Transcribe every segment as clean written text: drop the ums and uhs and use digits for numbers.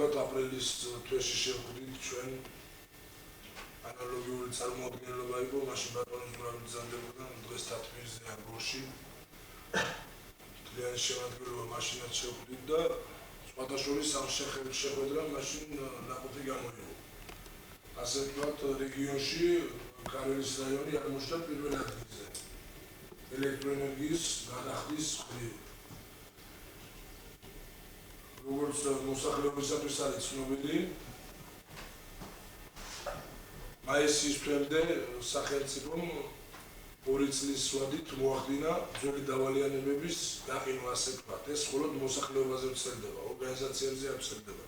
მიუხედავად აპრილის თვეში შევხვდით ჩვენ ანალოგიური წარმოადგენლობა იყო მაშინ ბატონის ზურაბი ბრძანდებოდა დღეს თათბირზე აგროში თლიანი შემადგენლობა მაშინაც შევხვდით და სხვათა შორის ამ შეხვედრამ მაშინ ნაყოფი გამოიღო. ასე ვთქვათ, რეგიონში კარელის რაიონი აღმოჩნდა პირველ ადგილზე ელექტროენერგიის გადახდის მხრივ. როგორც მოსახლეობისათვის არის ცნობილი, მაისის თვემდე სახელმწიფომ 2 წლის ვადით მოახდინა ძველი დავალიანებების გაყინვა, ასე ვთქვათ. ეს მხოლოდ მოსახლეობაზე ვრცელდება, ორგანიზაციებზე არ ვრცელდება.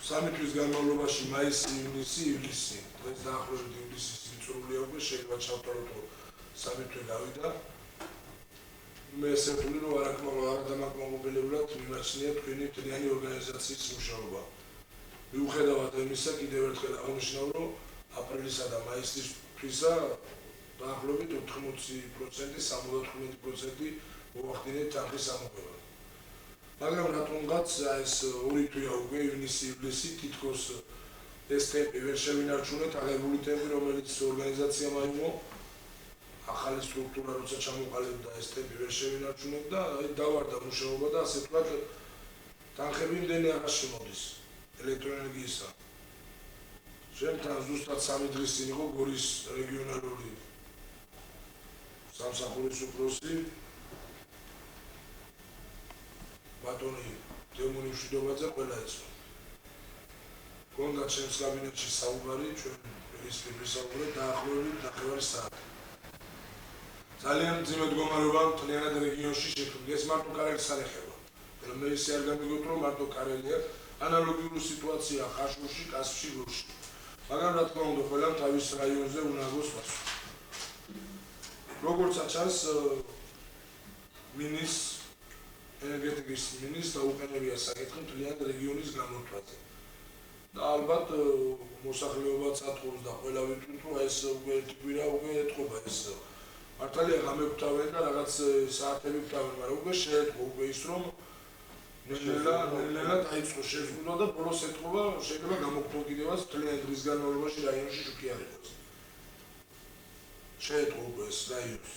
3 თვის განმავლობაში მაისი, ივნისი, ივლისი, დღეს დაახლოებით ივლისის ვიწრულია უკვე, შეიძლება ჩავთვალოთ, რომ 3 თვე გავიდა. მე ესე ვთვლი, რომ არადამაკმაყოფილებლად მიმაჩნია თქვენი მთლიანი ორგანიზაციის მუშაობა. მიუხედავად ამისა, კიდევ ერთხელ აღნიშნავ, რომ აპრილისა და მაისის თვისა დაახლოებით 80%, 75% მოახდინეთ თანხის ამოღება. მაგრამ რატომღაც ეს 2 თვეა უკვე ივნისი, ივლისი თითქოს ეს ტემპი ვერ შევინარჩუნეთ, აღებული ტემპი, რომელიც ორგანიზაციამ აიღო, ახალი სტრუქტურა როცა ჩამოყალიბდა ეს ტემპი ვერ შევინარჩუნეთ და დავარდა მუშაობა და ასე ვთქვათ, თანხები იმდენი აღარ შემოდის ელექტროენერგიისა. შემთან ზუსტად 3 დღის წინ იყო გორის რეგიონალური სამსახურის უფროსი ბატონი დემონი მშვიდობაძე ყველა ეცნო. გონდა ჩემს კაბინეტში საუბარი, ჩვენ ვისაუბრეთ დაახლოებით 9 საათი. ძალიან მძიმე მდგომარეობა მთლიანად რეგიონში შექმნილი. ეს მარტო კარელის არ ეხება. მე ისე არ გამიგოთ, რომ მარტო კარელია, ანალოგიური სიტუაცია ხაშურში, კასპში, გორში. მაგრამ რა თქმა უნდა, ყველამ თავის რაიონზე უნდა აგოს პასუხი. როგორც ჩანს, მინის ენერგეტიკის მინის დაუყენებია საკითხი მთლიან რეგიონის გამორთვაზე. და ალბათ მოსახლეობაც ატყობს და ყველა ვიტყვით, რომ ეს უკვე ერთი კვირა უკვე ეთყობა ეს. მართალია გამეგვთავენ და რაღაც საათები გვთავენ, მაგრამ უკვე შეეთყო უკვე ის, რომ ნელა დაიწყო შეზღუდვა და ბოლოს ეთყობა შეიძლება გამოგთო კიდევაც მთლიან დღის განმავლობაში რაიონში შუქი არ იყოს. შეეთყო უკვე ეს რაიონს.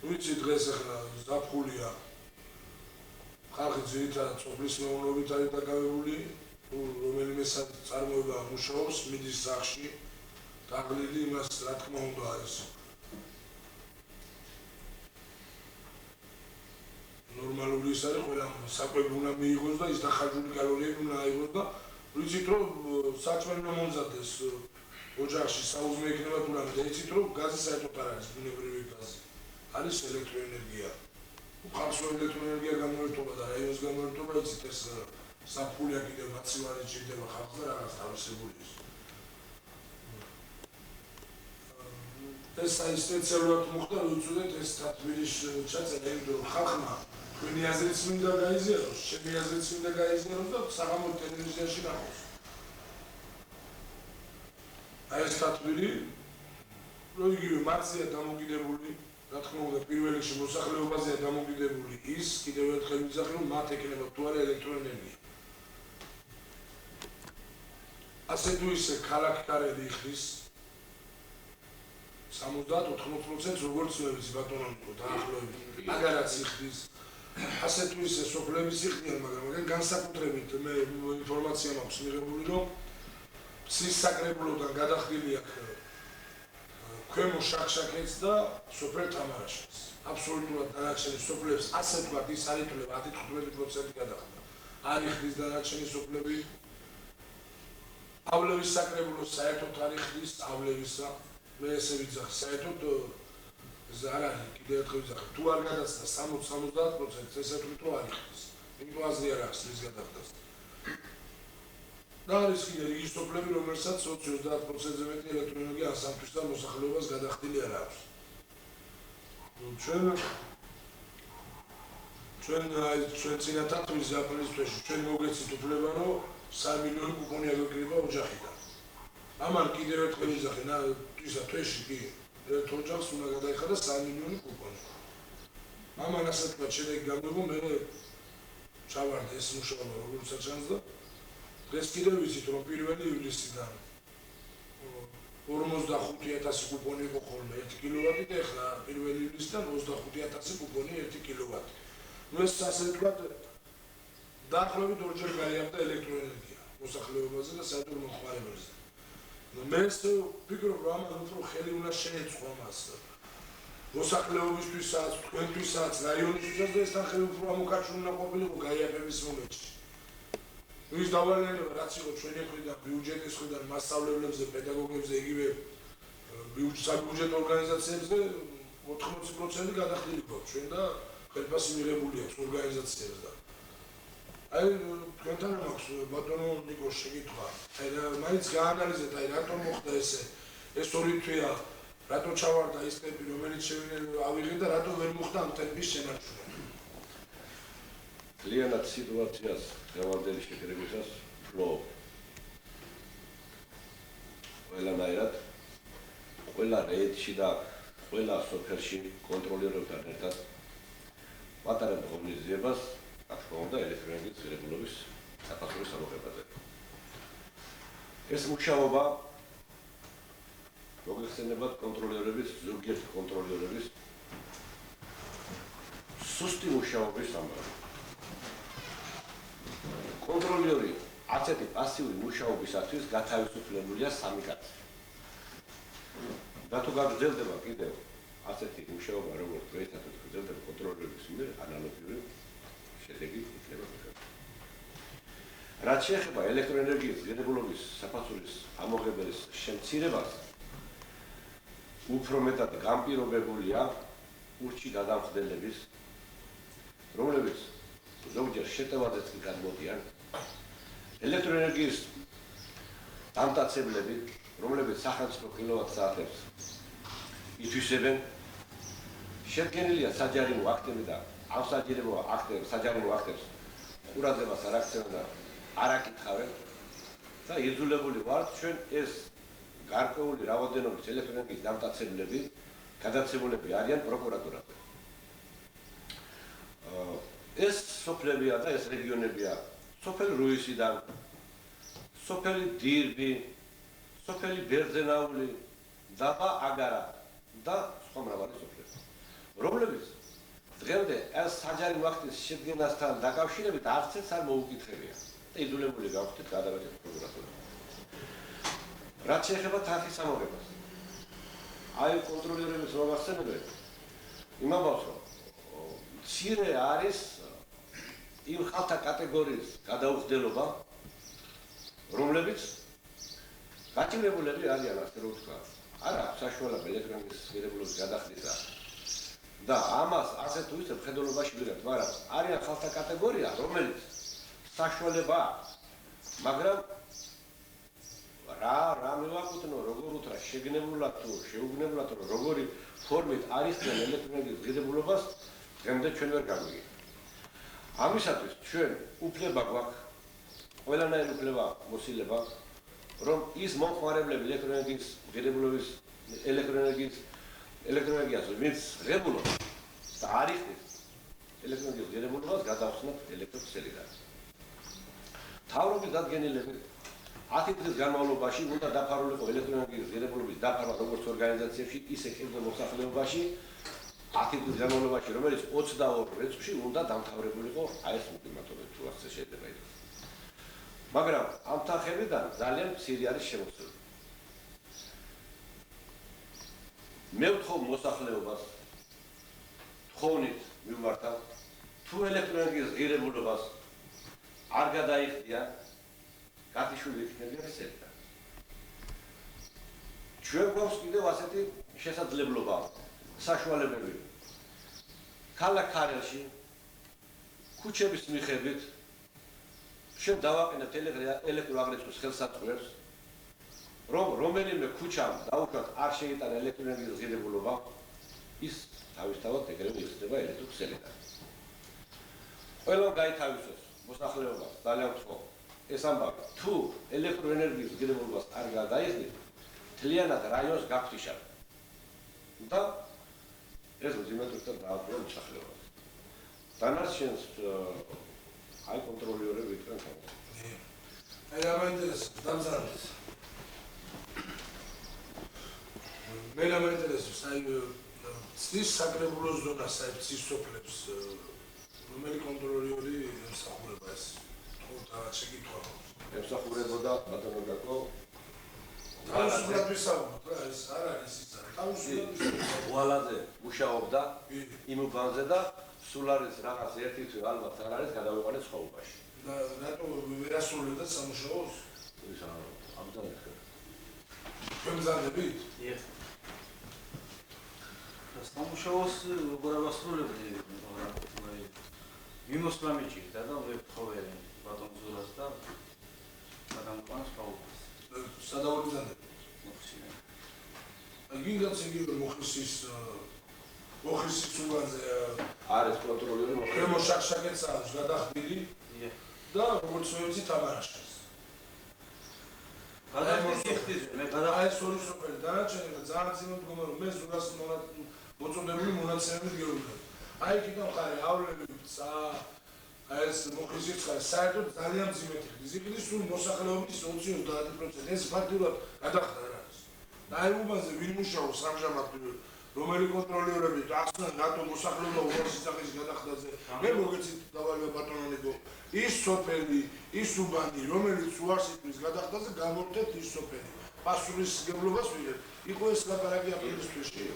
ვიცი დღეს ახლა ზაფხულია. ხალხი ძირითადად სოფლის მეურნეობით არის დაკავებული, რომელიმე წარმოება მუშაობს, მიდის სახლში, დაღლილი იმას რა თქმა უნდა არის. ნორმალური ის არის, ყველა საკვები უნდა მიიღოს და ის დახარჯული კალორიები უნდა აიღოს და ვიცით, რომ საჭმელი რომ მომზადდეს ოჯახში საუზმე იქნება თუ რამე და იცით, რომ გაზი საერთოდ არ არის, ბუნებრივი გაზი. არის ელექტროენერგია. უხარსო ელექტროენერგია გამოერთობა და რაიონის გამოერთობა, იცით, ეს საფხულია კიდევ მაცივარი ჭირდება ხალხს და რაღაც თავისებული ის. ეს სპეციალურად მოხდა, რომ უწოდეთ ეს თათბირის ჩაწერა, იმიტომ რომ ხალხმა თქვენი აზრიც მინდა გაიზიაროს, ჩემი აზრიც მინდა გაიზიაროს და საღამო ტელევიზიაში ნახოს. აი ეს თათბირი, რომ იგივე მარცია დამოკიდებული, რა თქმა უნდა, პირველ რიგში მოსახლეობაზეა დამოკიდებული ის, კიდევ ერთხელ ვიძახი, რომ მათ ექნება თუ არა ელექტროენერგია. ასე თუ ისე ქალაქი კარელი იხდის 70-80% როგორც მე ვიცი ბატონო დაახლოებით აგარაც იხდის. ასე თუ ისე სოფლების იხდიან, მაგრამ განსაკუთრებით მე ინფორმაცია მაქვს მიღებული, რომ ფსის საკრებულოდან გადახდილი აქვს ქვემო შაქშაქეთს და სოფელ თამარაშენს. აბსოლუტურად დანარჩენი სოფლებს ასე ვთქვათ, ის არ ითვლება 10-15% გადახდა. არ იხდის დანარჩენი სოფლები. ავლევის საკრებულოს საერთოდ არ იხდის ავლევისა. მე ესე ვიძახი, საერთოდ ეს არ არის, კიდევ ერთხელ ვიძახი, თუ არ გადაცდა 60-70%, ესე ვთქვით, რომ არ იხდის. იმიტომ აზრი არ აქვს მის გადახდას. და არის კიდევ ის სოფლები, რომელსაც 20-30%-ზე მეტი ელექტროენერგია ასამთვის და მოსახლეობას გადახდილი არ აქვს. ჩვენ წინა თათბირის აპრილის თვეში ჩვენ მოგეცით უფლება, რომ 3 მილიონი კუპონი აგვეკრიბა ოჯახიდან. ამან კიდევ ერთხელ ვიძახი, ისა თვეში კი ერთ ოჯახს უნდა გადაიხადა 3 მილიონი კუპონი. ამან ასე თქვა, შედეგი გამიგო, მე ჩავარდა ეს მუშაობა როგორცაც ჩანს და დღეს კიდევ ვიცით რომ 1 ივლისიდან 45000 კუპონი იყო ხოლმე 1 კილოვატი და ეხლა 1 ივლისიდან 25000 კუპონი 1 კილოვატი. ნუ ეს ასე ვთქვათ დაახლოებით ორჯერ გაიარდა ელექტროენერგია მოსახლეობაზე და საერთოდ მომხმარებელზე. ნუ მე ვფიქრობ რომ ამან უფრო ხელი უნდა შეეწყო მას მოსახლეობისთვისაც, თქვენთვისაც, რაიონისთვისაც და ეს ხელი უფრო ამოკაჭრული უნდა ყოფილიყო გაიარების მომენტში. ის დავალიანება რაც იყო ჩვენი მხრიდან, ბიუჯეტის მხრიდან, მასწავლებლებზე, პედაგოგებზე, იგივე საბიუჯეტო ორგანიზაციებზე 80% გადახდილი გვაქვს ჩვენ და ხელფასი მიღებული აქვს ორგანიზაციებს და აი თქვენთან მაქვს ბატონო ნიკოს შეკითხვა. აი მაინც გაანალიზეთ აი რატომ მოხდა ესე. ეს ორი თვეა რატო ჩავარდა ის ტემპი რომელიც ავიღე და რატო ვერ მოხდა ამ ტემპის შენარჩუნა. Lienat situācijās devaldēļ šekribusas flow. ყველანაირად ყველა რეიდში და ყველა სოფელში კონტროლერებთან ერთად ვატარებთ ღონისძიებას ახლა ელექტროენერგიის ღირებულების საფასურის ამოღებაზე. ეს მუშაობა მოგეხსენებათ კონტროლერების ზოგიერთი კონტროლერების სუსტი მუშაობის ამბავი. კონტროლერი ასეთი პასიური მუშაობისათვის გათავისუფლებულია 3 კაცი. და თუ გაგრძელდება კიდევ ასეთი მუშაობა როგორც დღეისათვის გრძელდება კონტროლერების მიერ ანალოგიური შედეგი იქნება მიღებული. რაც შეეხება ელექტროენერგიის ღირებულობის საფასურის ამოღებების შემცირებას, უფრო მეტად განპირობებულია ურჩი გადამხდელების, რომლებიც ზოგჯერ შეტევაზეც კი გადმოდიან, ელექტროენერგიის დამტაცებლები, რომლებიც სახელმწიფო კილოვატ-საათებს ითვისებენ, შედგენილია საჯარიმო აქტები და ამ საჯარიმო აქტებს ყურადღებას არ აქცევენ და არ აკითხავენ და იძულებული ვართ ჩვენ ეს გარკვეული რაოდენობის ელექტროენერგიის დამტაცებლები გადაცემულები არიან პროკურატურაზე. ეს სოფლებია და ეს რეგიონებია სოფელი რუისიდან, სოფელი დირბი, სოფელი ბერძენაული, დაბა აგარა და სხვა მრავალი სოფლები, რომლებიც დღემდე ეს საჯარიმო აქტის შედგენასთან დაკავშირებით არც ერთ არ მოუკითხებია და იძულებული გავხდით გადავეცეთ პროკურატურაზე. რაც შეეხება თანხის ამოღებას, აი კონტროლერების რო გახსენებენ, იმაბავს რომ მცირე არის იმ ხალხთა კატეგორიის გადაუხდელობა, რომლებიც გაჭირებულები არიან, ასე რომ ვთქვა, არ აქვს საშუალება ელექტროენერგიის ღირებულობის გადახდისა და ამას ასე თუ ისე მხედველობაში ვიღებთ, მაგრამ არიან ხალხთა კატეგორია, რომელიც საშუალება აქვს, მაგრამ რა მივაკუთვნო, როგორ უთხრა შეგნებულად თუ შეუგნებლად, რომ როგორი ფორმით არიხდნენ ელექტროენერგიის ღირებულობას, დღემდე ჩვენ ვერ გაგვიგებთ. ამისათვის ჩვენ უფლება გვაქვს, ყველანაირი უფლება მოსილება, რომ ის მომხმარებლები ელექტროენერგიის ღირებულების ელექტროენერგიას ვინც ღირებულობს და არიხდის ელექტროენერგიის ღირებულობას გადავხსნათ ელექტროქსელიდან. მთავრობის დადგენილებით 10 წლის განმავლობაში უნდა დაფარულიყო ელექტროენერგიის ღირებულობის დაფარვა როგორც ორგანიზაციებში, ისე კერძო მოსახლეობაში 10 წლის განმავლობაში, რომელიც 22 რიცხვში უნდა დამთავრებულიყო აი ეს ულტიმატუმი თუ ასე შეიძლება იყოს. მაგრამ ამ თანხებიდან ძალიან მცირე არის შემოსული. მე ვთხოვ მოსახლეობას, თხოვნით მივმართავ, თუ ელექტროენერგიის ღირებულობას არ გადაიხდიან, გათიშული იქნებიან სექტორთან. ჩვენ გვაქვს კიდევ ასეთი შესაძლებლობა, საშუალებები. ქალაქ ქარელში ქუჩების მიხედვით ჩვენ დავაყენებთ ელექტროაგრეთურის ხელსაწყოებს, რომ რომელიმე ქუჩამ დაუშვათ არ შეიტანა ელექტროენერგიის ღირებულობა, ის თავისთავად ეგრევე იხსნება ელექტროქსელიდან. ყველამ გაითავისოს მოსახლეობა, ძალიან ვთხოვ, ეს ამბავი, თუ ელექტროენერგიის ღირებულობას არ გადაიხდით, მთლიანად რაიონს გაგთიშავთ და ეს უზიმედურად დააბრუნებს მოსახლეობას. დანარჩენს აი კონტროლერები იყვნენ თან. აი რა მაინტერესებს დამზადდეს. მე რა მაინტერესებს აი ცის საკრებულოს ზონას აი ცის სოფლებს რომელი კონტროლერი ემსახურება ეს თუმცა შეკითხვა ემსახურებოდა ბატონო გაკო თავისუფლად ვისაუბროთ რა ეს არ არის ის არის თავისუფლად ვისაუბროთ ვალაძე მუშაობდა იმ უბანზე და სულ არის რაღაც ერთი თვე ალბათ არ არის გადავიყვანეთ ცხოვრებაში და რატო ვერ ასრულებდა სამუშაოს ის აბდალეთ თქვენგზადებით Yes. სამუშაოს როგორ ავასრულებდი მიმოსვლა მიჭირდა და ვეფხოვე ბატონ ზურას და გადამყვანს გაუყოს. სადავებდანები მოხსინა. გინდაც იგი მოხისის უბანზე არის კონტროლერი ქვემო შაქშაკეთს აქვს გადახდილი და როგორც ვეცი თამარაშეს მე აი სორი სოფელი დანარჩენი ძალიან ძიმე მდგომარეობა მე ზურას მოწოდებული მონაცემებით გეუბნები აი კიდევ ხარი ავლებით აი ეს მოხისის ხარი საერთოდ ძალიან ძიმეთი ზიგდის სულ მოსახლეობის 20-30% ეს ფაქტურად გადახდა რა არის და აი უბანზე ვინ მუშაობს ამჟამად რომელი კონტროლერები ახსნა რატო მოსახლეობა უარსისახის გადახდაზე მე მოგეცით დავალება ბატონონიკო ის სოფელი ის უბანი რომელიც უარსისახის გადახდაზე გამორთეთ ის სოფელი პასუხისმგებლობას ვიღებ იყო ეს ლაპარაკი აპრილის თვეში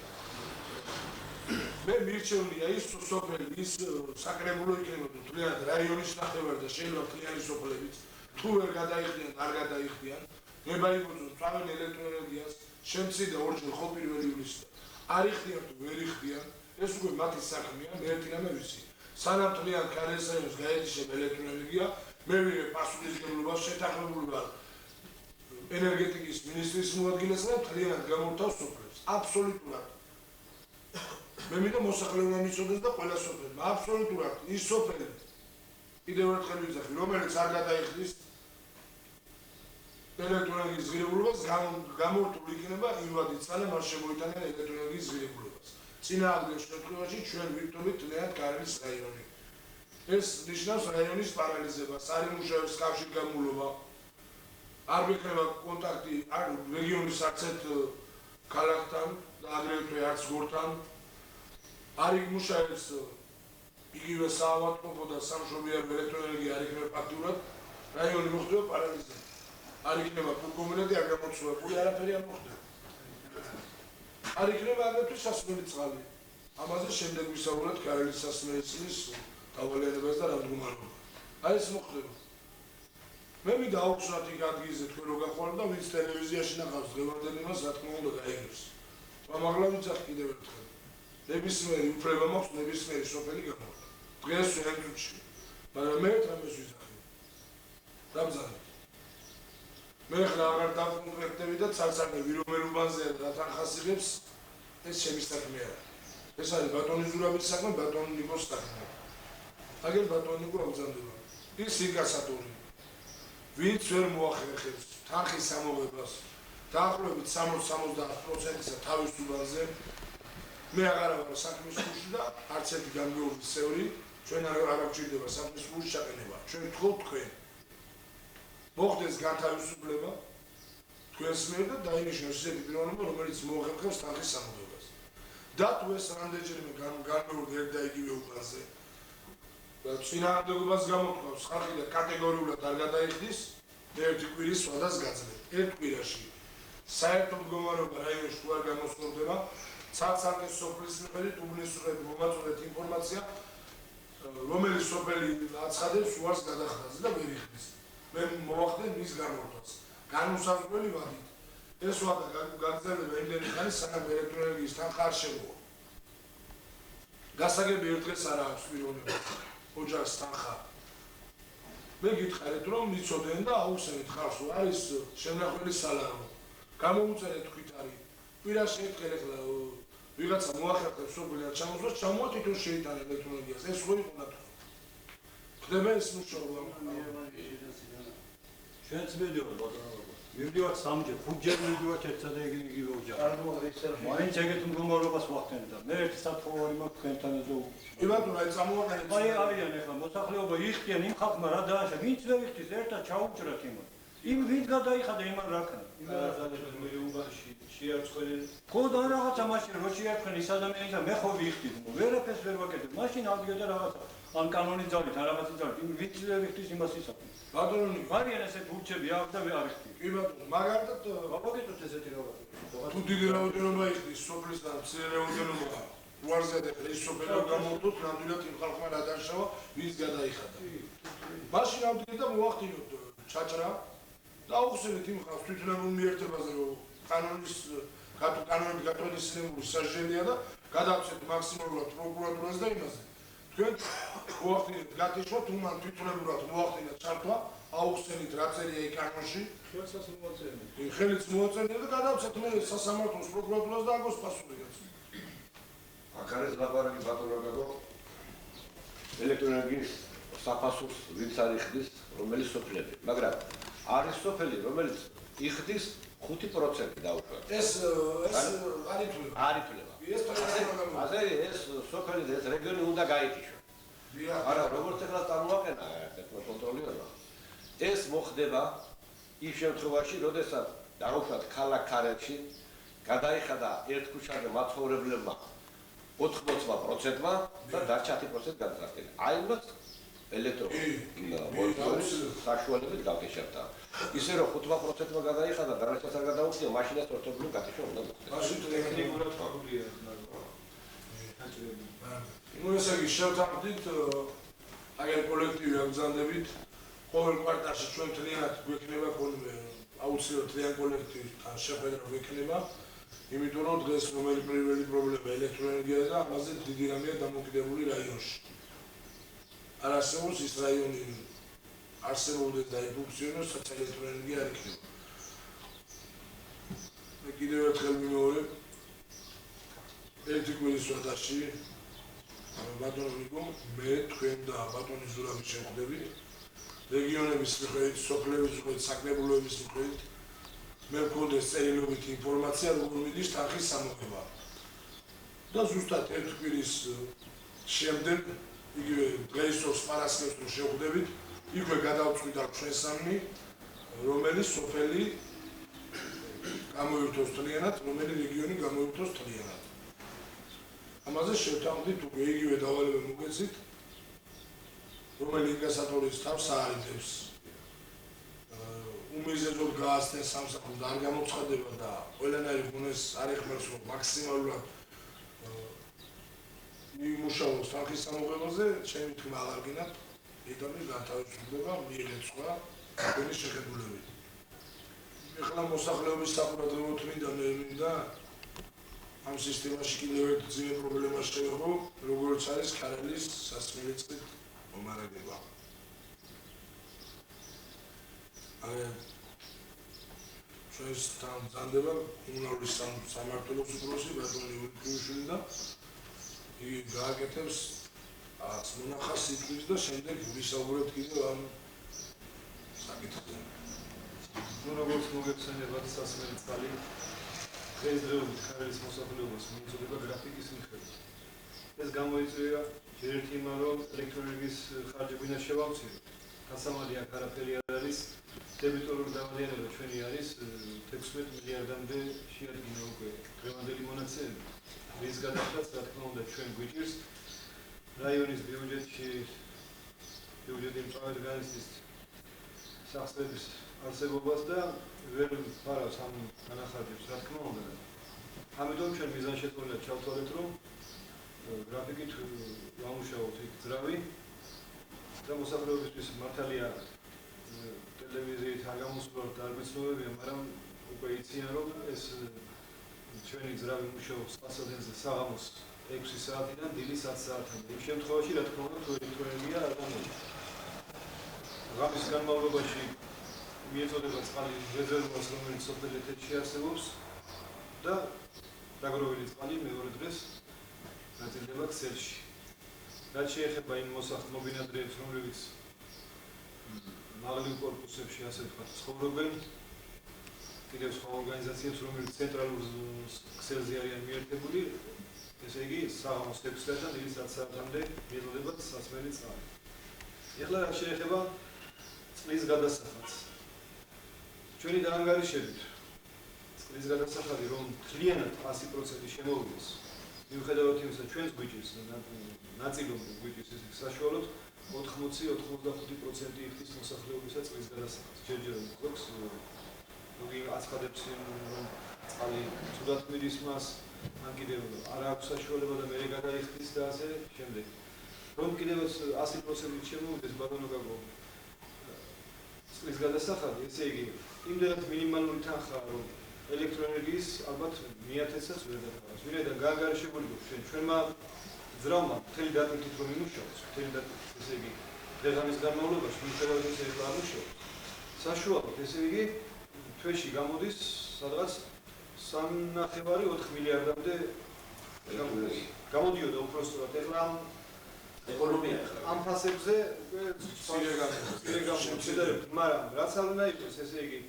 მე მირჩევნია ის სოფელი ის საკრებულო იქნებოდა თლიანად რაიონის ნახევარი და შეიძლება თლიანი სოფლებიც თუ ვერ გადაიხდიან არ გადაიხდიან მე მაიგოძო წავენ ელექტროენერგიას შემცირდა ორჯერ ხო პირველი ივლისს არ იხდიან თუ ვერ იხდიან ეს უკვე მათი საქმეა მე ერთი რამე ვიცი სანამ თლიან ქარესაიონს გაეთიშებ ელექტროენერგია მე ვიღებ პასუხისმგებლობას შეთანხმებული ვარ ენერგეტიკის მინისტრის მოადგილესთან და თლიანად გამორთავს სოფლებს აბსოლუტურად მე მინდა მოსახლეობა მიცოდეს და ყველა სოფელი აბსოლუტურად ის სოფელი კიდევ ერთხელ ვიძახი რომელიც არ გადაიხდის ელექტროენერგიის ღირებულებას გამორთული იქნება ინვადით სანამ არ შემოიტანენ ელექტროენერგიის ღირებულებას წინააღმდეგ შემთხვევაში ჩვენ ვიქნებით თლიანად კარლის რაიონი ეს ნიშნავს რაიონის პარალიზებას არ იმუშავებს კავშირგაბმულობა არ ვიქნება კონტაქტი არ რეგიონის არცერთ ქალაქთან და აგრეთვე არც გორთან არ იმუშავებს იგივე საავადმყოფო და სამშობიარო ელექტროენერგია არ იქნება ფაქტურად რაიონი მოხდება პარალიზება არ იქნება კომუნიკაცია არ გამოცვლებული არაფერი არ მოხდება არ იქნება აგრეთვე სასმელი წყალი ამაზე შემდეგ ვისაუბროთ კარლის სასმელი წყლის დავალებებას და რამდგომარობა აი ეს მოხდება მე მინდა აუხსნათ იქ ადგილზე თქვენ რო გახვალთ და ვინც ტელევიზიაში ნახავს დღევანდელ იმას რა თქმა უნდა გაიგებს ამაღლა ვიცახ კიდევ ერთხელ ნებისმიერი უფლება მაქვს ნებისმიერი სოფელი გამორთვა დღეს ვერ თუჩი მაგრამ მე თამეს ვიზახი დამზადე მე ხლა აღარ დავკონკრეტები და ცალ-ცალკე რომელ უბანზე რა თანხასიღებს ეს ჩემი საქმე არა ეს არის ბატონი ზურაბის საქმე ბატონი ნიკოს საქმე აგერ ბატონი ნიკო აღზარდება ის ინკასატორი ვინც ვერ მოახერხებს თანხის ამოღებას დაახლოებით 60-70%-ისა თავის უბანზე მე აღარ ვარ საქმის გულში და არც ერთი გამგეობის წევრი ჩვენ არ გვჭირდება საქმის გულში ჩაყენება ჩვენ ვთხოვთ თქვენ მოხდეს განთავისუფლება თქვენს მიერ და დაინიშნოს ისეთი პიროვნება რომელიც მოახერხებს თანხის ამოღებას და თუ ეს რამდენჯერმე განმეორდა ერთ და იგივე უბანზე და წინააღმდეგობას გამოთქვამს ხალხი და კატეგორიულად არ გადაიხდის ერთი კვირის სხვადას გაძლევ ერთ კვირაში საერთო მდგომარეობა რაიონში თუ არ გამოსწორდება ცალ-ცალკე სოფლის მიხედვით უნესურები მომაწოდეთ ინფორმაცია რომელიც სოფელი აცხადებს უარს გადახდაზე და ვერ იხდის მე მოვახდენ მის გამორთვას განუსაზღვრელი ვადით ეს ვადა გაგრძელდება იმდენი ხანი სანამ ელექტროენერგიის თანხა არ შემოვა გასაგები ერთ დღეს არ აქვს პიროვნება ოჯახს თანხა მე გითხარით რომ მიცოდენ და აუხსენეთ ხალხს არის შემნახველი სალარო გამოუწერეთ თქვით არის კვირაში ერთხელ ეხლა ვიღაცა მოახერხებს სოფელად ჩამოსვლას ჩამოვა თვითონ შეიტანა ელექტროენერგიას ეს ხო იყო ნათქვამი ხდება ეს მუშაობა ჩვენც მივდივართ ბატონო მივდივართ სამჯერ, ხუთჯერ მივდივართ ერთსა და იგივე ოჯახი. მაინც ეგეთ მდგომარეობას ვახდენ და მე ერთი საფრთხოვანი მაქვს თქვენთან და კი ბატონო, აი წამოვაყენეთ. აი არიან ახლა მოსახლეობა იხდიან იმ ხალხმა რა დააშა, ვინც ვერ იხდის ერთად ჩაუჭრათ იმან. იმ ვინც გადაიხადა იმან რა ქნა. შეარწყვენ ხო და რაღაცა მაშინ რო შეარწყვენ ის ადამიანი და მე ხო ვიხდი. ვერაფერს ვერ ვაკეთებ. მაშინ ავდგა რაღაცა ან კანონის ძალით, ან რაღაცის ძალით. იმ ვინც ვერ იხდის იმას ისახი. ბატონო ნიკო. არიან ესეთ ბურჩები აქ და არ იხდი. კი ბატონო, მაგალითად ვაკეთოთ ესეთი რაღაცა. თუ დიდი რაოდენობა იყდის სოფლის და მცირე რაოდენობა უარზიათ ახლა ის სოფელი გამოვდოთ, ნამდვილად იმ ხალხმა რა დაშავა, ვინც გადაიხადა. მაშინ ავდგეთ და მოვახდინოთ ჩაჭრა და აუხსენეთ იმ ხალხს თვითონებულ მიერთებაზე, რომ კანონების გათვალისწინებული სასჯელია და გადავცეთ მაქსიმალურად პროკურატურას და იმაზე. თქვენ მოვახდინეთ გათიშოთ უმან თვითონებურად მოვახდინეთ ჩართვა, აუხსენით რა წერია იქ კანონში. ხელიც მოაწერეთ და გადავცეთ მე სასამართლოს პროკურატურას და აგოს პასუხი. აქ არის ლაპარაკი ბატონო გაგო ელექტროენერგიის საფასურს ვინც არ იხდის, რომელიც სოფლები, მაგრამ არის სოფელი, რომელიც იხდის 5% დაუშვათ. ეს არ ითვლება. არ ითვლება. ასე ეს სოფელი და ეს რეგიონი უნდა გაითიშო. არა, როგორც ახლა წარმოვაყენა ეს კონტროლიერმა. ეს მოხდება იმ შემთხვევაში, როდესაც დაუშვათ ქალაქ ქარელში გადაიხადა ერთ ქუჩაზე მაცხოვრებლებმა 80%-მა და დარჩა 10% გადაწყვეტილი. აი მას ელექტრომონიტორის საშუალებით გავკეშებდა. ისე რომ 5%-მა გადაიხადა და დარჩას არ გადაუხდია, მაშინაც ორთობლივ გათიშვა უნდა მოხდეს. მაშინ ტექნიკურად ხალხია. ნუ ესე იგი შევთანხმდით აგერ კოლექტივი აგზანდებით ყოველ კვარტალში ჩვენ თლიანად გვექნება ხოლმე აუცილებლად თლიან კოლექტივთან შეხვედრა გვექნება. იმიტომ რომ დღეს რომელი პირველი პრობლემა ელექტროენერგია და ამაზე დიდი რამეა დამოკიდებული რაიონში. არ არსებობს ის რაიონი არსებობდეს და ეფუნქციონიროს, სადაც ელექტროენერგია არ იქნება. მე კიდევ ერთხელ მიმეორებ ერთი კვირის სვეტაში ბატონო ნიკო, მე თქვენ და ბატონი ზურაბი შევხვდებით რეგიონების მიხედვით, სოფლების მიხედვით, საკრებულოების მიხედვით მე მქონდეს წერილობით ინფორმაცია, როგორ მიდის თანხის სამოგება. და ზუსტად ერთ კვირის შემდეგ, იგივე დღეისօრს პარასკევს რო შევხვდებით, იქვე გადავწყვიტა ჩვენ სამი, რომელიც სოფელი გამოირთოს თლიანად, რომელი რეგიონი გამოირთოს თლიანად. ამაზე შევთანხმდით უკვე იგივე დავალება მოგეცით, რომელი ინკასატორის თავს აარიდებს. უმიზეზოდ გააცნეს სამსახურს და არ გამოცხადება და ყველანაირი გუნეს არ ეხმარს რომ მაქსიმალურად მიიმუშაოს თანხის სამოგებაზე, ჩემი თქმა აღარგინათ, ეტაპი განთავისუფლდება მიიღეცვა თქვენი შეხედულებით. ეხლა მოსახლეობის საყურადღებოდ მინდა ამ სისტემაში კიდევ ერთი ძიმე პრობლემა შევეხო, როგორც არის ქარელის სასმელი წყლით მომარაგება. ჩვენთან მზადდება კომუნალური სამმართველოს უფროსი ბატონი ურიშვილი და იგი გააკეთებს მონახას სიტყვის და შემდეგ ვისაუბრებთ კიდევ ამ საკითხზე. ნუ როგორც მოგეხსენებათ სასმელი წყალი დღესდღეობით ქარელის მოსახლეობას მიეწოდება გრაფიკის მიხედვით. ეს გამოიწვია ჯერ ერთი იმან, რომ ელექტროენერგიის ხარჯები უნდა შევავციროთ. გასამალი აქ არაფერი არ არის. დებიტორული დავალიანება ჩვენი არის 16 მილიარდამდე შეადგინა უკვე დღევანდელი მონაცემები. რის გადაჭრაც რა თქმა უნდა ჩვენ გვიჭირს რაიონის ბიუჯეტი მწვავედ განიცდის სახსრების არსებობას და ვერ ფარავს ამ განახარჯებს რა თქმა უნდა. ამიტომ ჩვენ მიზანშეწონილად ჩავთვალეთ, რომ გრაფიკით ვამუშაოთ იქ ძრავი და მოსახლეობისთვის მართალია ტელევიზიით არ გამოსვლად დარბეცნობებია, მაგრამ უკვე იციან, რომ ეს ჩვენი ძრავი მუშაობს პასადენზე საღამოს 6 საათიდან დილის 10 საათამდე. იმ შემთხვევაში, რა თქმა უნდა, თუ ელექტროენერგია არ გამოდის. ღამის განმავლობაში მიეწოდება წყალი რეზერვუარს, რომელიც სოფელ ეთერში არსებობს და დაგროვილი წყალი მეორე დღეს ნაწილდება ქსელში. რაც შეეხება იმ მობინადრეებს, რომლებიც მაღლივ კორპუსებში ასე ვთქვათ ცხოვრობენ, კიდევ სხვა ორგანიზაციებს, რომელიც ცენტრალურ ქსელზე არიან მიერთებული, ესე იგი საღამოს 6-დან დილის 10 საათამდე მიეწოდებათ სასმელი წყალი. ეხლა რა შეეხება წყლის გადასახადს. ჩვენი დაანგარიშებით წყლის გადასახადი რომ მთლიანად 100% შემოვიდეს, მიუხედავად იმისა, ჩვენს გვიჭირს ნაწილობრივ გვიჭირს ეს საშუალოდ 80-85% იხდის მოსახლეობისა წყლის გადასახადს. ჯერჯერობით გვაქვს მოგი აცხადებს რომ წყალი ცუდად მიდის მას, ან კიდევ არ აქვს საშუალება და მე გადაიხდის და ასე შემდეგ. რომ კიდევ 100% შემოვიდეს ბატონო გაგო წყლის გადასახადი, ესე იგი იმდენად მინიმალური თანხაა რომ ელექტროენერგიის ალბათ 1000-საც ვერ დათვალოს. ვინაიდან გაანგარიშებული გვაქვს ჩვენმა ძრავმა მთელი დატვირთით რომ იმუშაოს, მთელი დატვირთით, ესე იგი დღე-ღამის განმავლობაში მიუხედავად იმისა რომ არ მუშაობს. საშუალოდ, ესე იგი თვეში გამოდის სადღაც 3.5-4 მილიარდამდე გამოდიოდა უпростоრად. ეხლა ეკონომია ამ ფასებზე შეგამოჩნდება, მაგრამ რაც არ უნდა იყოს, ესე იგი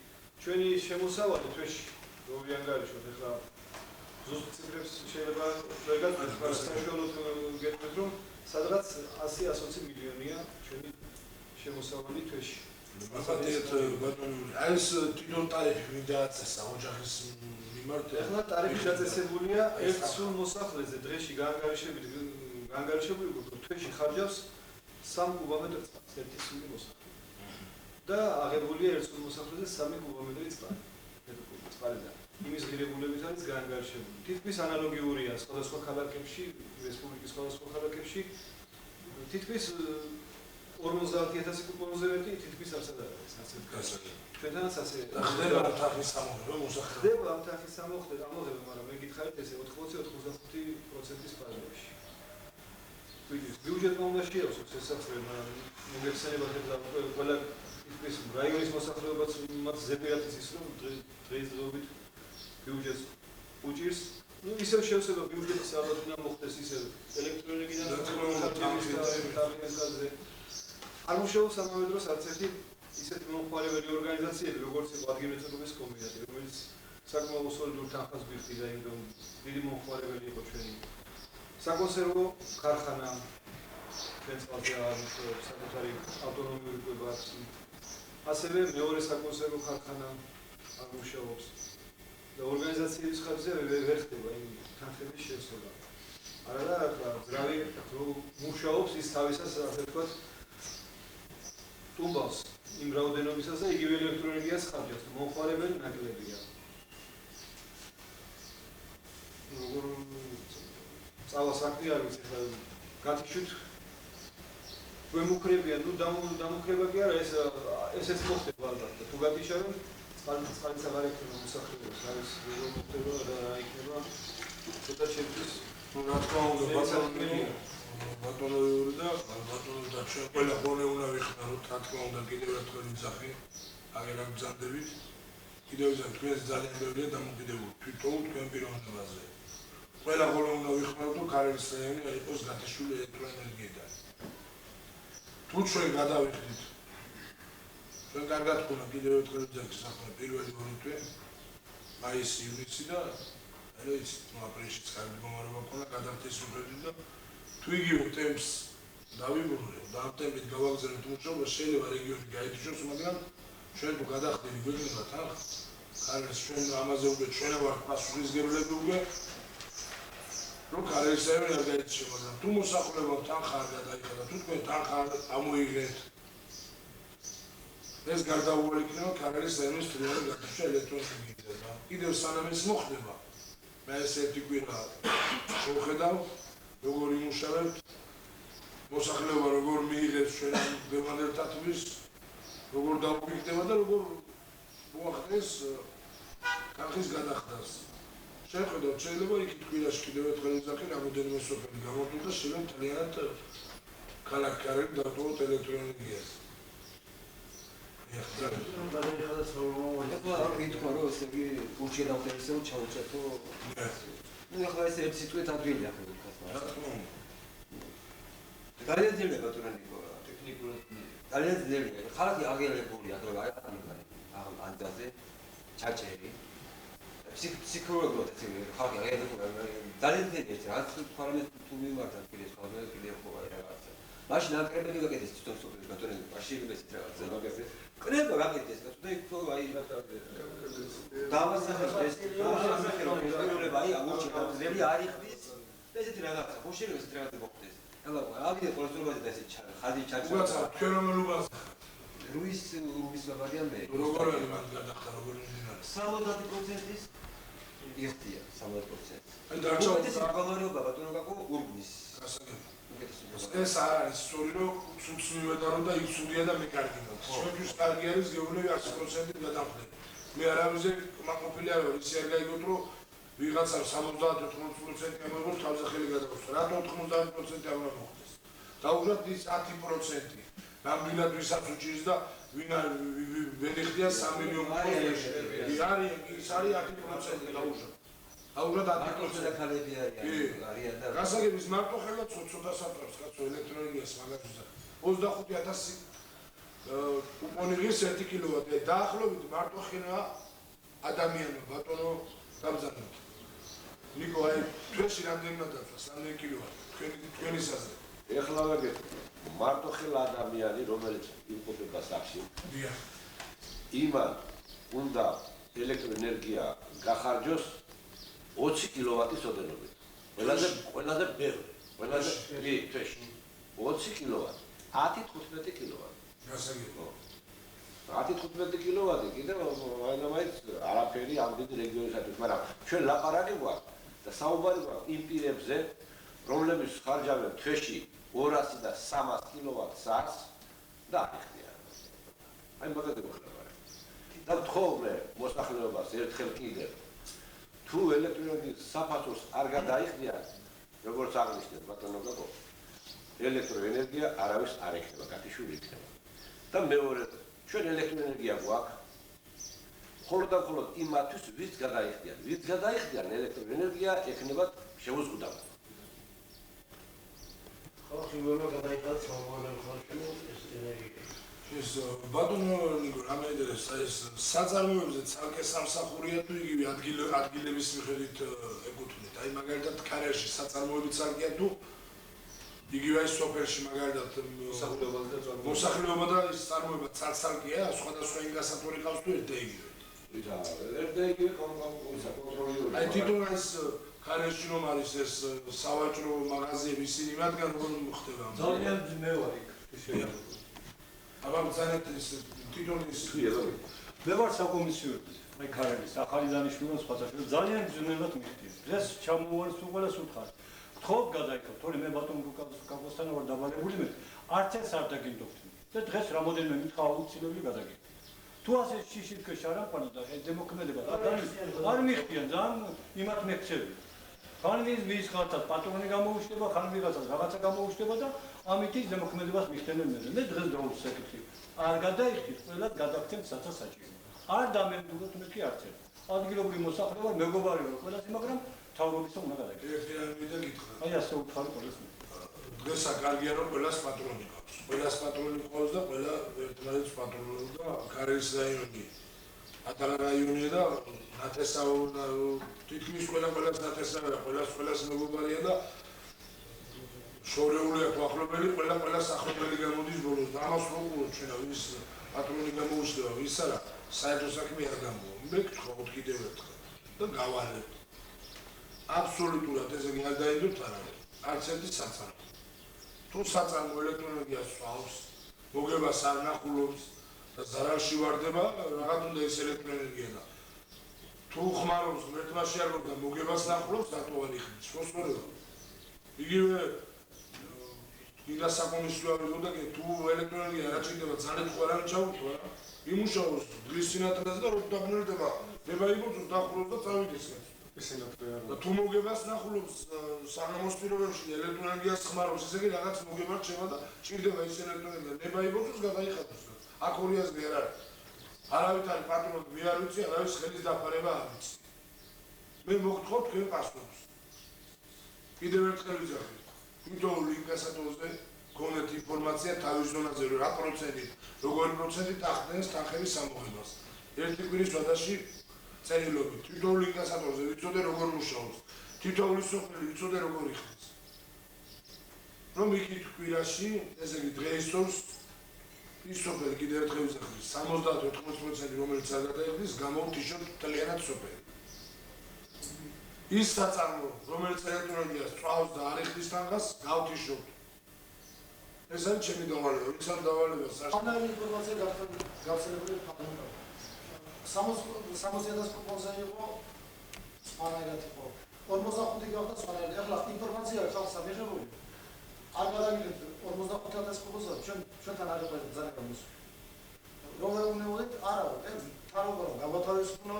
ჩვენი შემოსავალი თვეში რომ ვიანგარიშოთ, ეხლა ზუსტ ციფრებს შეიძლება ვერ გაგაცნობთ, მაგრამ საშუალოდ გეტყვით რომ სადღაც 100-120 მილიონია ჩვენი შემოსავალი თვეში. ეს თვითონ ტარიფი მინდა აწესა ოჯახის მიმართ. ეხლა ტარიფი დაწესებულია ერთ სულ მოსახლეზე დღეში გაანგარიშებული თვეში ხარჯავს 3 კუბომეტრ წყალს ერთი სული მოსახლე. და აღებულია ერთ სულ მოსახლეზე 3 კუბომეტრი წყალი. წყალიდან. იმის ღირებულებით არის გაანგარიშებული. თითქმის ანალოგიურია სხვადასხვა ქალაქებში, რესპუბლიკის სხვადასხვა ქალაქებში. თითქმის 50,000 კუბომეტრზე მეტი თითქმის არცად არ არის, არცად გასაგები. ჩვენთანაც ასე ხდება თანხის სამოღება მოსახლეობა. ხდება ამ თანხის ამოღება, მაგრამ მე გითხარით ესე 80-85%-ის ფაზებში. ვიდეოს ბიუჯეტმა უნდა შეავსოს ეს სახელი, მაგრამ მოგეხსენებათ ეხლა ყველა ის რაიონის მოსახლეობაც მათ ზეპირად ის რომ დღესდღეობით ბიუჯეტს უჭირს. ну ისევ შევსება ბიუჯეტის ალბათ უნდა მოხდეს ისევ ელექტროენერგიიდან და არ მუშაობს ამავე დროს არც ერთი ისეთი მომხმარებელი ორგანიზაციები, როგორც იყო ადგილმეცნიერების კომიტეტი, რომელიც საკმაოდ სოლიდურ თანხას გვიხდიდა, იმიტომ დიდი მომხმარებელი იყო ჩვენი საკონსერვო ქარხანა, ჩვენ წყალზე არ მუშაობს, საკუთარი ავტონომიური კვება აქვს. ასევე მეორე საკონსერვო ქარხანა არ მუშაობს. და ორგანიზაციების ხარჯზე ვერ ხდება იმ თანხების შესწორება. არა და ძრავი მუშაობს ის თავისას ასე ვთქვათ ტუმბავს იმ რაოდენობისას და იგივე ელექტროენერგიას ხარჯავს. მომხმარებელი ნაკლებია. როგორ წავალ საქმე არ ვიცი ხა გათიშოთ გვემუქრებიან, ну დამუქრება კი არა, ესეც მოხდება ალბათ. თუ გათიშარონ წყალიც აღარ ექნება მოსახლეობას, არის როგორ მოხდება და რა იქნება. ცოტა შეგვიძლია რა თქმა უნდა ბატონური და ჩვენ ყველა ხოლმე უნდა ვიხმაროთ, რა თქმა უნდა კიდევ ერთხელ ვიძახი, აგერ გაგზავნებით. კიდევ ვიზამ თქვენს ძალიან ბევრია დამოკიდებული თვითონ თქვენ პიროვნებაზე. ყველა ხოლმე უნდა ვიხმაროთ, რომ ქარელის რაიონი არ იყოს გათიშული ელექტროენერგიიდან. თუ ჩვენ გადავიხდით, ჩვენ კარგად გქონა კიდევ ერთხელ ვიძახი საქმე პირველი 2 თვე, მაისი, ივნისი და ეს აპრილშიც კარგი მდგომარეობა გქონა, გადავთეს უბრალოდ და თუ იგივე ტემპს დავიბრუნებთ და ამ ტემპით გავაგზავნებთ მუშაობა, შეიძლება რეგიონი გაითიშოს, მაგრამ ჩვენ თუ გადახდები გვექნება თანხა, ქარელის ჩვენ ამაზე უკვე ჩვენ ვართ პასუხისმგებლები უკვე რომ ქარელის რაიონი არ გაითიშოს, მაგრამ თუ მოსახლეობამ თანხა არ გადაიხადა, თუ თქვენ თანხა არ ამოიღეთ, ეს გარდაუვალი იქნება ქარელის რაიონის თლიანი გათიშვა ელექტროენერგიიდან და კიდევ სანამ ეს მოხდება, მე ეს ერთი კვირა შევხედავ როგორ იმუშავებთ, მოსახლეობა როგორ მიიღებს ჩვენ ამ დემონსტრატივის, როგორ დაუპირდება და როგორ მოახდენს თანხის გადახდას. შევხედავთ, შეიძლება იქით კვირაში კიდევ ერთხელ ვიძახი, რამოდენიმე სოფელი გამოვიდა და შეიძლება მთლიანად ქალაქი კარები დავტოვოთ ელექტროენერგიას. ეხლა გითხრა რომ ესე იგი გულში დავწერესო ჩაუწეთო. ну ეხლა ეს ერთ სიტყვით ადვილია ხო გქასმა. რა თქმა უნდა. ძალიან ძლიერ ბატონანიკო ტექნიკურად ძალიან ძლიერ. ხალხი აგელებულია, რომ აი ანძაზე ჩაჭერი. ფსიქოლოგიურად ხალხი ძალიან დიდი რაც პარამეტრ თუ მიმართა კიდე სხვა კიდე ხო რაღაცა. მაშინ აკრებები გაკეთეს თვითონ სოფლის ბატონები პაშიებს რაღაცა მაგაზე. კრება გაკეთეს და თუ აი დავასახელე რომ აი ამოჩი გამძლელი არ იხდის და ესეთი რაღაცა ხო შეიძლება ესეთი რაღაცა მოხდეს. აბა აგიდე პოლიტიკაზე და ესეთი ხაზი ჩაჭრა. უაცა ჩვენ რომელობას რუის ვარიანტი როგორ არის მაგ გადახდა როგორ მიმდინარე 70%-ის იხდია 70%. აი დარჩა ბალარიობა ბატონო გაკო ურბნის გასაგებია ეს არ არის სწორი რომ ცუც მივედარო და იცუდია და მე კარგი მაქვს ჩვენთვის კარგი არის გეუბნები 100%-ით გადავხდები მე არავიზე მაყოფილი არ ვარ ისე არ გაიგოთ რომ ვიღაცა 70-80% ამბობს თავზე ხელი გადავხსნა რატო 90% არ მოხდეს დაუბრუნდით ის 10% ნამდვილად ვისაც უჭირს და ვინ ვენიხდია 3 მილიონი არის 10% დაუშვათ. აუბრალოდ 10% ხალები არიან და გასაგების მარტო ხელა ცოტა სატრებს კაცო ელექტროენერგიას მაგალითად 25000 კუპონი ღირს 1 კილოვატი დაახლოებით მარტო ხელა ადამიანო ბატონო გამზადოთ. ნიკო აი თვეში რამდენად დაწვა 3 კილოვატი თქვენი საზრით. ეხლა ვაგეთ მარტო ხელა ადამიანი რომელიც იმყოფება სახში იმან უნდა ელექტროენერგია გახარჯოს 20 კილოვატის ოდენობით ყველაზე ბევრი ყველაზე თვეში 20 კილოვატი 10-15 კილოვატი გასაგებია 10-15 კილოვატი კიდევ მაინც არაფერი ამ დიდ რეგიონისათვის მაგრამ ჩვენ ლაპარაკი გვაქვს და საუბარი გვაქვს იმ პირებზე რომლებიც ხარჯავენ თვეში 200 და 300 კილოვატ-საათს და ახდიან. აი მაგაზე ვხდება. და თხოვმე მოსახლეობას ერთხელ კიდევ თუ ელექტროენერგიის საფასურს არ გადაიხდიან, როგორც აღნიშნეთ ბატონო გოგო, ელექტროენერგია არავის არ ეხება, გათიშვილი იქნება. და მეორე, ჩვენ ელექტროენერგია გვაქვს. მხოლოდ და მხოლოდ იმათვის, ვინც გადაიხდიან. ვინც გადაიხდიან ელექტროენერგია ექნებათ შეუზღუდავად. ხალხი ვერა გადაიხადა სამომავლო ხალხი ეს ენერგია. ეს ბატონო ნიკო რამენდერეს ეს საწარმოებზე ცალკე სამსახურია თუ იგივე ადგილების მიხედვით ეკუთვნით. აი მაგალითად ქარერში საწარმოები ცალკეა თუ იგივე აი სოფელში მაგალითად მოსახლეობა და ის წარმოება ცალკეა, სხვადასხვა ინგასატორი ყავს თუ ერთ და იგივე. ერთ და იგივე კონტროლირებული. აი თვითონ ეს ქარერში რომ არის ეს სავაჭრო მაღაზიები ისინი რადგან როგორ ხდება? ძალიან ძნე ვარ იქ შეიძლება. აბა ძალიან ის თვითონ ის მე ვარ საკომისიოები, აი ქარელის ახალი დანიშნულება სხვა საშუალო ძალიან ძნელად მიხდია. დღეს ჩამოვარს უყოლას უთხარ. თხოვ გადაიქო, თორე მე ბატონ გაკოსთან ვარ დავალებული მე არც ეს არ დაგინდობთ. და დღეს რამოდენიმე მითხა აუცილებლად გადაგიქ. თუ ასე შიშიქეშ არ აყვანა და დემოქმედება არ მიხდიან ძალიან იმათ მექცევი. ხან ვის ხალხად პატრონი გამოუშვება, ხან ვიღაცას რაღაცა გამოუშვება და ამით ის დემოქმედებას მიხდენენ მე. მე დღეს დავუსაკითხი. არ გადაიხდით, ყველას გადაგცემთ საცა საჭირო. არ დამემგულოთ მე კი არც ერთ. ადგილობრივი მოსახლეობა მეგობარი ვარ ყველასი, მაგრამ თავრობისა უნდა გადაიქცეთ. ერთიანი და გითხრა. აი ასე უთხარი ყველას. დღესა კარგია რომ ყველას პატრონი ყავს. ყველას პატრონი ყავს და ყველა ერთმანეთს პატრონობს და ქარელის რაიონი. ატარა რაიონია და ნათესაო თითქმის ყველას ნათესავია, ყველას მეგობარია და შორეული აქვს ახლობელი, ყველას ახლობელი გამოდის ბოლოს და ამას ვუყუროთ ჩვენ ვის პატრონი გამოუშვება, ვის არა, საერთო საქმე არ გამოვა. მე გთხოვთ კიდევ ერთხელ და გავალებთ. აბსოლუტურად ესე არ დაიდოთ არა. არც ერთი საწარმო. თუ საწარმო ელექტროენერგიას სვავს, მოგებას არ ნახულობს და ზარალში ვარდება, რაღაც უნდა ეს ელექტროენერგია და თუ ხმარობს ღმერთმაში არ მოგდა მოგებას ნახულობს, რატო არ იხდის? მოსწორება. იგივე იგა საკომისიო უნდა თუ ელექტროენერგია რა ჭირდება ძალიან ხო არ ჩაუთვა, იმუშაოს დღის სინათლეზე და როცა დაგნერდება, ნება იბოძოს დახუროს და წავიდეს. და თუ მოგებას ნახულობს საღამოს პირობებში ელექტროენერგიას ხმარობს, ესე იგი რაღაც მოგება რჩება და ჭირდება ის ელექტროენერგია, ნება იბოძოს გადაიხადოს. აქ ორი აზრი არ არის. არავით არის პატრონი, მე არ ვიცი, არავის ხელის დაფარება არ ვიცი. მე მოგთხოვ თქვენ პასპორტს. კიდევ ერთხელ ვიზახი. თვითონ ინკასატორზე გქონდეთ ინფორმაცია თავის ზონაზე რა პროცენტით, როგორი პროცენტით ახდენს თანხების ამოღებას. ერთი კვირის ვადაში წერილობით, თითოეული ინკასატორზე ვიცოდე როგორ მუშაობს, თითოეული სოფელი ვიცოდე როგორ იხდის. რომ იქით კვირაში, ესე იგი დღეისწორს ის სოფელი კიდევ ერთხელ ვიზახდი 70-80% რომელიც არ გადაიხდის, გამოვთიშოთ მთლიანად სოფელი. ის საწარმო, რომელიც ელექტროენერგიას წვავს და არ იხდის თანხას, გავთიშოთ. ეს არის ჩემი დავალება, ვინც არ დავალება საშუალო. ამ ინფორმაცია გავრცელებული ფაქტია. 60,000 კუპონზე იყო სპანაირად იყო. 45 გახდა სპანაირად. ახლა ინფორმაცია ხალხს ამიღებული. არ გადაგიგებთ 45,000 კუპონზე, ჩვენთან არ იყო ძალიან გამოს. რომ ეუბნებოდეთ, არა, თარობა გავათავისუფლო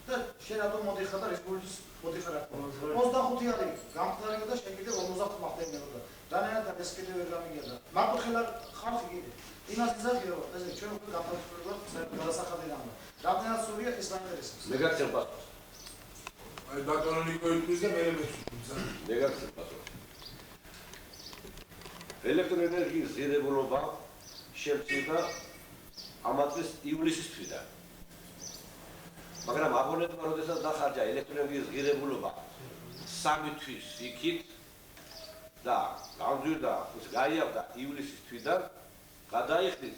და შენ რატომ მოდიხარ და რესპუბლიკის მოდიხარ რა თქმა უნდა. 25 არის გამხდარიყო და შენ კიდე 50 მახდენებოდა. დანარჩენ ეს კიდე ვერ გამიგერდა. მარტო ხელა ხალხი კიდე. იმას იზრდება, ესე ჩვენ უკვე გავთავისუფლებთ გადასახადი რამე. რამდენად სურია ეს დაინტერესებს. მე გაქცევ პასუხს. აი ბატონო ნიკო იტყვის და მე მეცუდა. მე გაქცევ პასუხს. ელექტროენერგიის ღირებულობა შემცირდა ამ წლის ივლისის თვიდან. მაგრამ აბონენტმა როდესაც დახარჯა ელექტროენერგიის ღირებულობა 3 თვის იქით და გამძვირდა, გაიავდა ივლისის თვიდან, გადაიხდის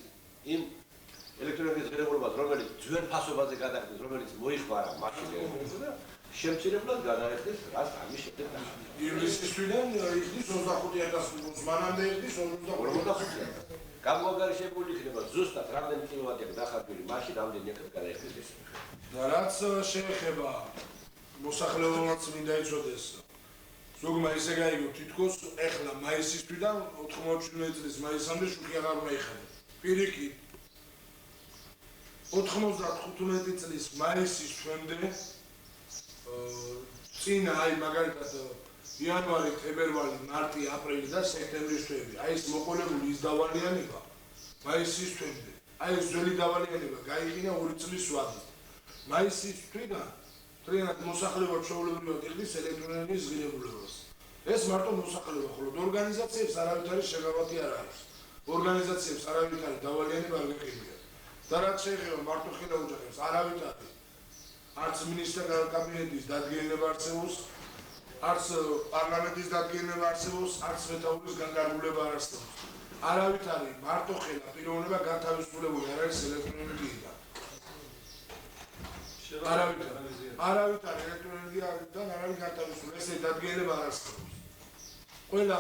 იმ ელექტროენერგიის ღირებულობას, რომელიც ძველ ფასობაზე გადაიხდის, რომელიც მოიხმარა მაშინ და შემცირებლად გადაიხდის, რაც ამის შემდეგ დახარჯა. ივლისის თვიდან იხდის 25,000 კუპონს, მანამდე იხდის 45,000. გამოაგარიშებული იქნება ზუსტად რამდენი კილოვატია დახარჯული, მაშინ რამდენი იქნება გადაიხდის ეს. და რაც შეეხება მოსახლეობაც მინდა იცოდეს. ზოგმა ისე გაიგო თითქოს ეხლა მაისის თვიდან 97 წლის მაისამდე შუქი აღარ უნდა იხადე. პირიქით 95 წლის მაისის თვემდე წინა აი მაგალითად იანვარი, თებერვალი, მარტი, აპრილი და სექტემბრის თვეები. აი ეს მოყოლებული ის დავალიანება მაისის თვემდე. აი ეს ძველი დავალიანება გაიყინა 2 წლის ვადით. მაისის თვიდან მთლიანად მოსახლეობა ჩვეულებრივად იხდის ელექტროენერგიის ღირებულებას. ეს მარტო მოსახლეობა, ხოლო ორგანიზაციებს არავითარი შეგავათი არ არის. ორგანიზაციებს არავითარი დავალიანება არ გეყიდიათ. და რაც შეეხება მარტო ხელა ოჯახებს, არავითარი არც მინისტრთა კაბინეტის დადგენილება არსებობს, არც პარლამენტის დადგენილება არსებობს, არც მეთაურის განკარგულება არ არსებობს. არავითარი მარტო ხელა პიროვნება განთავისუფლებული არ არის ელექტროენერგიიდან. არავითარი ელექტროენერგიიდან არ არის განთავისუფლებული, ესე დადგენილება არ არსებობს. ყველა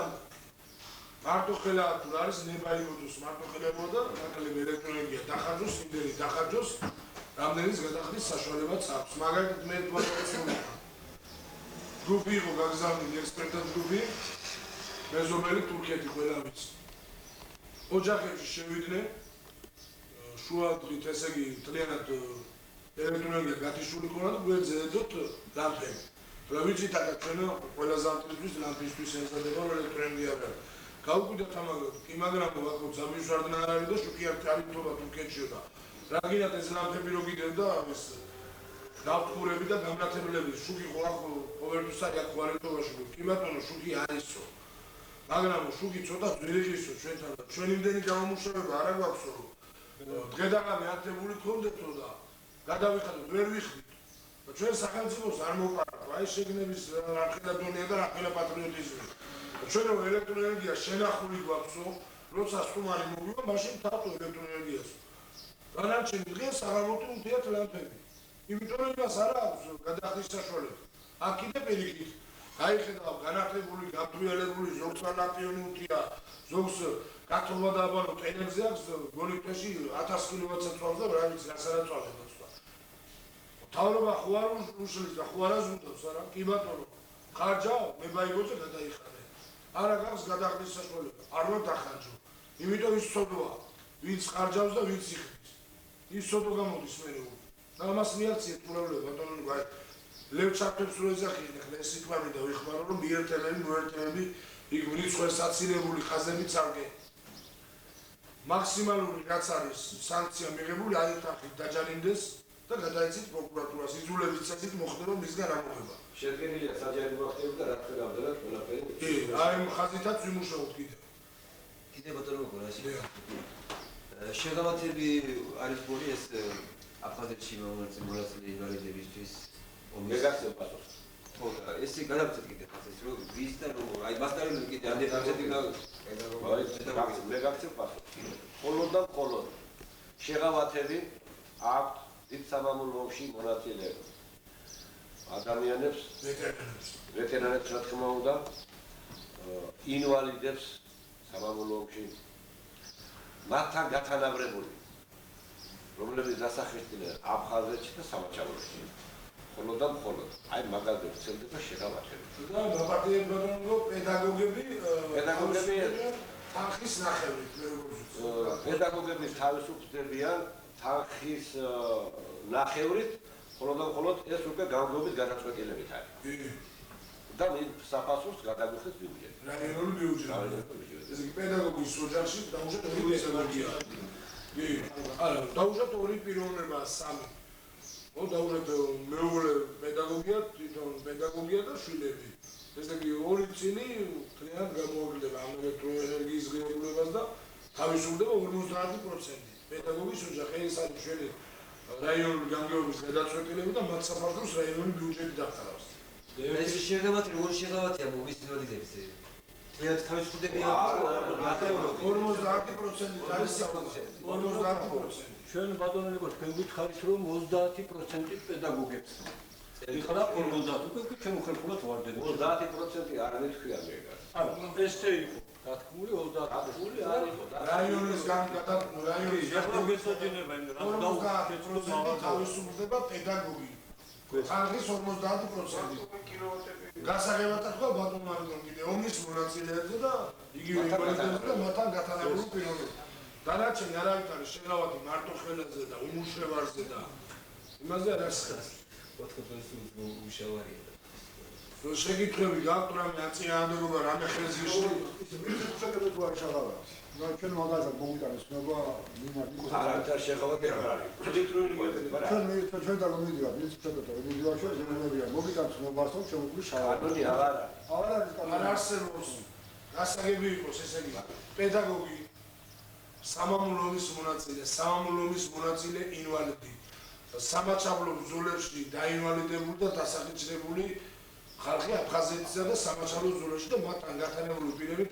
მარტო ხელა თუ არის ნება იბოძოს მარტო ხელებო და ნაკლები ელექტროენერგია დახარჯოს, იმდენი დახარჯოს, რამდენის გადახდის საშუალებაც აქვს. მაგალითად მე თქვა ჯგუფი იყო გაგზავნილი ექსპერტთა ჯგუფი, მეზობელი თურქეთი ყველა ვიცი. ოჯახებში შევიდნენ, შუა დღით, ესე იგი, მთლიანად ელექტროენერგია გათიშული ქონდა და გვერდზე ეძოთ ლამპები. რა ვიცით აკა ჩვენ ყველა ზამთრისთვის ლამპისთვის ეზადება ელექტროენერგია არა. გავუკვირდით ამაგად, კი მაგრამ ვაკეთოთ სამიშვარდნა არ არის და შუქი არ თვითობა თურქეთში და რა გინდათ ეს ლამპები რო გიდევდა ეს დავთქურები და გამრათებლები შუქი ყოველთვის არის აქ ვალენტობაში კი ბატონო შუქი არისო მაგრამ შუქი ცოტა ძვირიღისო ჩვენთან და ჩვენ იმდენი გამომუშავება არ გვაქვსო დღედაღამე აქტებული გქონდეთო და გადავიხადოთ ვერ ვიხდით და ჩვენ სახელმწიფოს არ მოვყარდო აი შეგნების რამხელა დონეა და რამხელა პატრიოტიზმი ჩვენ რომ ელექტროენერგია შენახული გვაქვსო როცა სტუმარი მოვივა მაშინ თავო ელექტროენერგიას განარჩენ დღეს აღამოთი უთიათ ლამპები იმიტომ რომ იმას არ აქვს გადახდის საშუალება. აქ კიდე პირიქით გაიხედავ განახლებული, გაფრთხილებული ზოგს ანაპიონი უთია, ზოგს გათხოვა და აბანო ტენერზე აქვს გონი თვეში 1000 კილოვატზე წვალს და რა ვიცი რას არა წვალებს და. თავრობა ხო არ უშლის და ხო არ აზრუნდობს არა? კი ბატონო. ხარჯა მე ბაიგოზე გადაიხადე. არა გაქვს გადახდის საშუალება. არ უნდა დახარჯო. იმიტომ ის სოდოა. ვინც ხარჯავს და ვინც იხდის. ის სოდო გამოდის მე ამას მიაქციეთ უბრალოდ ბატონო აი ლევ ჩარტებს რო ეძახიან ახლა ეს სიტყვები და ვიხმარო რომ მიერთებელი მოერთებელი იქ მრიცხვე საცილებული ხაზებით წარგე მაქსიმალური რაც არის სანქცია მიღებული აიტახით დაჯანიმდეს და გადაეცით პროკურატურას იძულებით წესით მოხდება მისგან ამოღება შედგენილია საჯარო ვახტები და რა თქმა უნდა ყველაფერი კი აი ხაზითაც ვიმუშაობთ კიდე ბატონო გორაში შეგავათები არის ბოლი ეს აფხაზეთში მონაწილე ინვალიდებისთვის მე გახსოვს პასუხი. ხო და ესე გადავწყვეტ კიდე ფაქტს რომ ვის და რომ აი მასწავლებელი კიდე ამდენად მე გახსოვს პასუხი. მხოლოდ და მხოლოდ შეღავათები აქვთ დიდ სამამულოში მონაწილეობა. ადამიანებს, ვეტერანებს რა თქმა უნდა, ინვალიდებს სამამულოში მათთან გათანაბრებული, რომლებიც დასახელდნენ აფხაზეთში და სამაჩაბლოში. მხოლოდ და მხოლოდ აი მაგალითად ცელდება შეღავათები. და დაპარტიებდა რომ პედაგოგები თანხის ნახევრით პედაგოგები თავისუფლებიან თანხის ნახევრით, მხოლოდ და მხოლოდ ეს უკვე გამგობის გადაწყვეტილებით არის. და საფასურს გადაგუხეს ბიუჯეტი. რაიონული ბიუჯეტი. ეს პედაგოგის ოჯახში დაუშვათ ორი პედაგოგია. არა, დაუშვათ ორი პიროვნება სამი. დაუშვათ მეორე პედაგოგია, თვითონ პედაგოგია და შვილები. ესე იგი ორი წილი მთლიანად გამოაკლდება ამ ელექტროენერგიის ღირებულებას და თავისუფლდება 50%. პედაგოგის ოჯახი ეს არის ჩვენი რაიონული გამგეობის გადაწყვეტილება და მათ საფასურს რაიონული ბიუჯეტი დაფარავს. ეს შეღავათი როგორ შეღავათია მის ინვალიდებს? თლიანად თავისუფლებია 50% არის საფასური. 50%. ჩვენ ბატონო თქვენ გითხარით რომ 30% პედაგოგებს. ეხლა 50 უკვე ჩვენ უხერხულად ვარდებით. 30% არ მეთქვია მე. არა, ესე იყო. გათქმული 30% არ იყო. რაიონის რაიონის გესაძინება იმ რამ და თავისუფლდება პედაგოგი. თანხის 50%. გასაღებად თქვა ბატონ მარგონ კიდე ომის მონაწილეებზე და იგივე ინვალიდებზე და მათთან გათანაბრული პიროვნები. დანარჩენი არავით არის შეღავათი მარტო ხელებზე და უმუშევარზე და იმაზე არ არის. უშავარია. შეკითხვები გაქვთ რამე აწინააღმდეგობა რამე ხელს იშლი? შეკეთება თუ არ შეღავათს. ჩვენ მაგალითად მომიტანეს ცნობა მიმართი. არ შეღავათი არ არის. ჩვენ და მომიდია ვიცით ვიდეოში ზემოებია მომიტანეს ცნობას რომ შემოგვი შავად. კანონი აღარ არის. არ არსებობს. გასაგები იყოს ესე იგი პედაგოგი სამამულო ომის მონაწილე ინვალიდი. სამაჩაბლო ბრძოლებში დაინვალიდებული და დასახელებული ხალხი აფხაზეთისა და სამაჩაბლო ბრძოლებში და მათთან გათანაბრული პირები